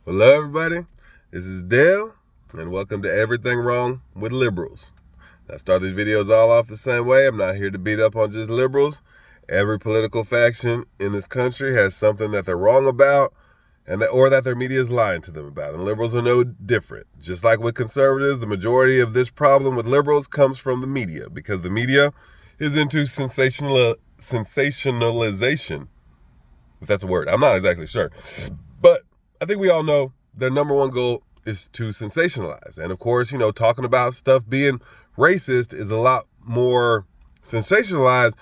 Hello, everybody. This is Dale, and welcome to Everything Wrong with Liberals. I start these videos all off the same way. I'm not here to beat up on just liberals. Every political faction in this country has something that they're wrong about, or that their media is lying to them about. And liberals are no different. Just like with conservatives, the majority of this problem with liberals comes from the media, because the media is into sensationalization. If that's a word, I'm not exactly sure. But I think we all know their number one goal is to sensationalize. And of course, talking about stuff being racist is a lot more sensationalized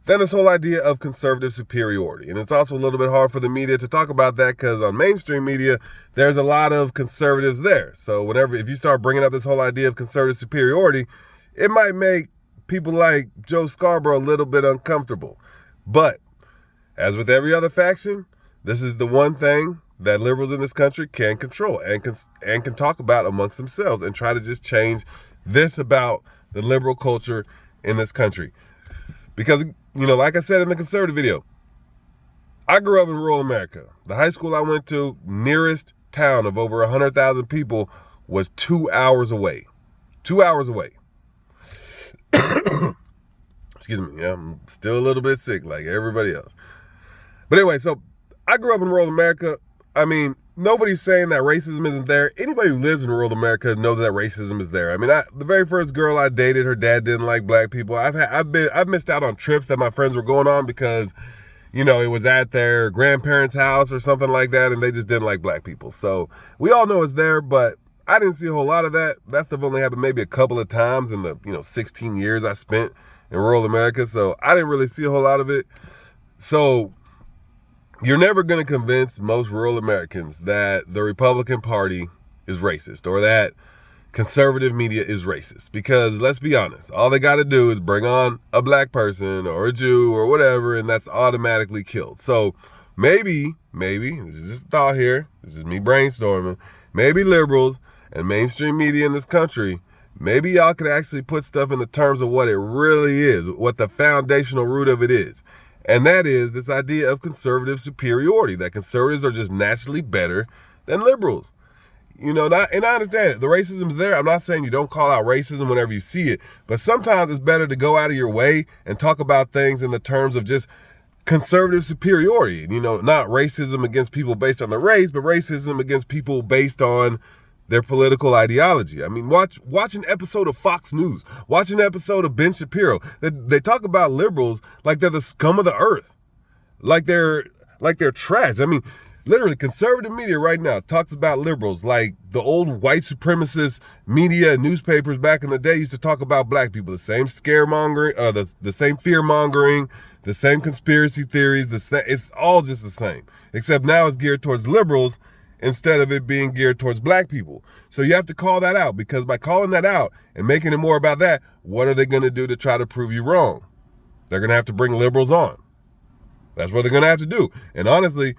than this whole idea of conservative superiority. And it's also a little bit hard for the media to talk about that, because on mainstream media, there's a lot of conservatives there. So if you start bringing up this whole idea of conservative superiority, it might make people like Joe Scarborough a little bit uncomfortable. But as with every other faction, this is the one thing that liberals in this country can control and can talk about amongst themselves, and try to just change this about the liberal culture in this country. Because, like I said in the conservative video, I grew up in rural America. The high school I went to, nearest town of over 100,000 people, was 2 hours away. 2 hours away. Excuse me, yeah, I'm still a little bit sick like everybody else. But anyway, so I grew up in rural America. I mean, nobody's saying that racism isn't there. Anybody who lives in rural America knows that racism is there. I mean, the very first girl I dated, her dad didn't like black people. I've missed out on trips that my friends were going on because, it was at their grandparents' house or something like that, and they just didn't like black people. So we all know it's there, but I didn't see a whole lot of that. That stuff only happened maybe a couple of times in the 16 years I spent in rural America. So I didn't really see a whole lot of it. So you're never going to convince most rural Americans that the Republican Party is racist, or that conservative media is racist. Because let's be honest, all they got to do is bring on a black person or a Jew or whatever, and that's automatically killed. So maybe, this is just a thought here, this is me brainstorming, maybe liberals and mainstream media in this country, maybe y'all could actually put stuff in the terms of what it really is, what the foundational root of it is. And that is this idea of conservative superiority, that conservatives are just naturally better than liberals. And I understand it. The racism's there. I'm not saying you don't call out racism whenever you see it, but sometimes it's better to go out of your way and talk about things in the terms of just conservative superiority. Not racism against people based on their race, but racism against people based on their political ideology. I mean, watch an episode of Fox News. Watch an episode of Ben Shapiro. They talk about liberals like they're the scum of the earth, like they're trash. I mean, literally, conservative media right now talks about liberals like the old white supremacist media and newspapers back in the day used to talk about black people. The same scaremongering, the same fear mongering, the same conspiracy theories. It's all just the same, except now it's geared towards liberals instead of it being geared towards black people. So you have to call that out, because by calling that out and making it more about that, what are they going to do to try to prove you wrong? They're going to have to bring liberals on. That's what they're going to have to do. And honestly,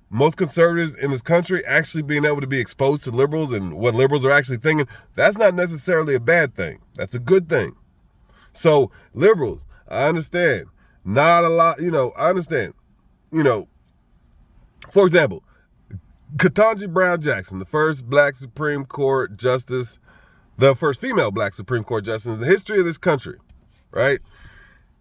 most conservatives in this country actually being able to be exposed to liberals and what liberals are actually thinking, that's not necessarily a bad thing. That's a good thing. So liberals, I understand. Not a lot, I understand. For example, Ketanji Brown Jackson, the first black Supreme Court justice, the first female black Supreme Court justice in the history of this country, right?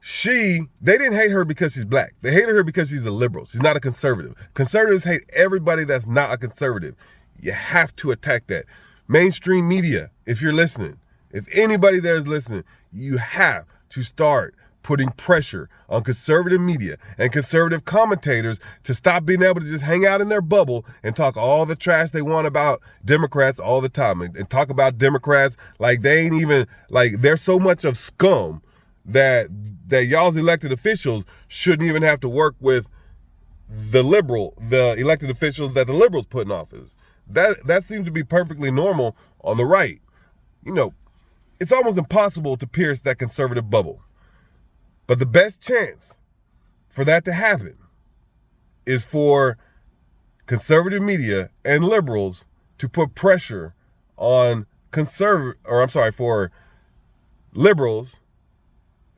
They didn't hate her because she's black. They hated her because she's a liberal. She's not a conservative. Conservatives hate everybody that's not a conservative. You have to attack that. Mainstream media, if you're listening, if anybody there is listening, you have to start putting pressure on conservative media and conservative commentators to stop being able to just hang out in their bubble and talk all the trash they want about Democrats all the time, and talk about Democrats like they ain't even, like they're so much of scum that y'all's elected officials shouldn't even have to work with the elected officials that the liberals put in office. That seems to be perfectly normal on the right. It's almost impossible to pierce that conservative bubble. But the best chance for that to happen is for conservative media and liberals to put pressure on for liberals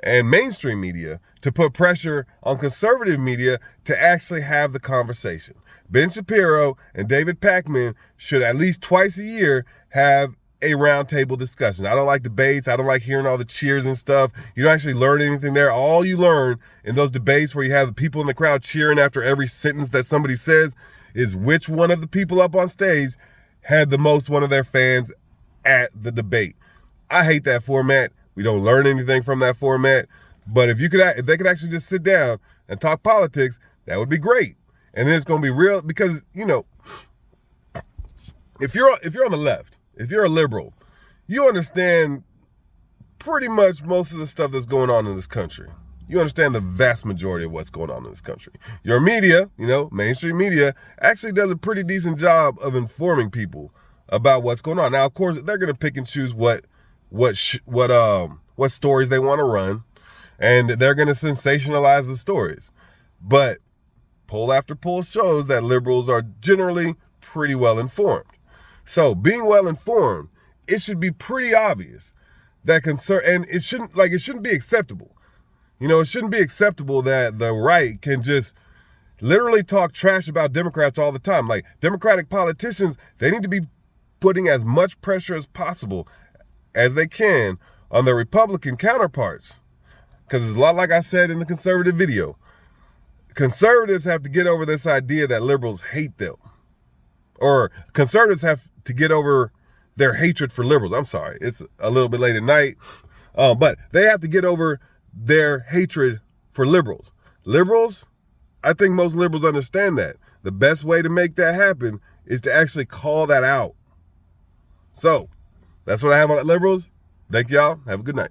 and mainstream media to put pressure on conservative media to actually have the conversation. Ben Shapiro and David Pakman should at least twice a year have a roundtable discussion. I don't like debates. I don't like hearing all the cheers and stuff. You don't actually learn anything there. All you learn in those debates where you have the people in the crowd cheering after every sentence that somebody says is which one of the people up on stage had the most one of their fans at the debate. I hate that format. We don't learn anything from that format. But if they could actually just sit down and talk politics, that would be great. And then it's going to be real because, you know, if you're on the left, if you're a liberal, you understand pretty much most of the stuff that's going on in this country. You understand the vast majority of what's going on in this country. Your media, you know, mainstream media, actually does a pretty decent job of informing people about what's going on. Now, of course, they're going to pick and choose what stories they want to run, and they're going to sensationalize the stories. But poll after poll shows that liberals are generally pretty well informed. So being well informed, it should be pretty obvious that and it shouldn't be acceptable. You know, it shouldn't be acceptable that the right can just literally talk trash about Democrats all the time. Like, Democratic politicians, they need to be putting as much pressure as possible as they can on their Republican counterparts. Because it's a lot like I said in the conservative video. Conservatives have to get over this idea that liberals hate them. Or conservatives have to get over their hatred for liberals. I'm sorry, it's a little bit late at night. But they have to get over their hatred for liberals. Liberals, I think most liberals understand that. The best way to make that happen is to actually call that out. So, that's what I have on liberals. Thank y'all. Have a good night.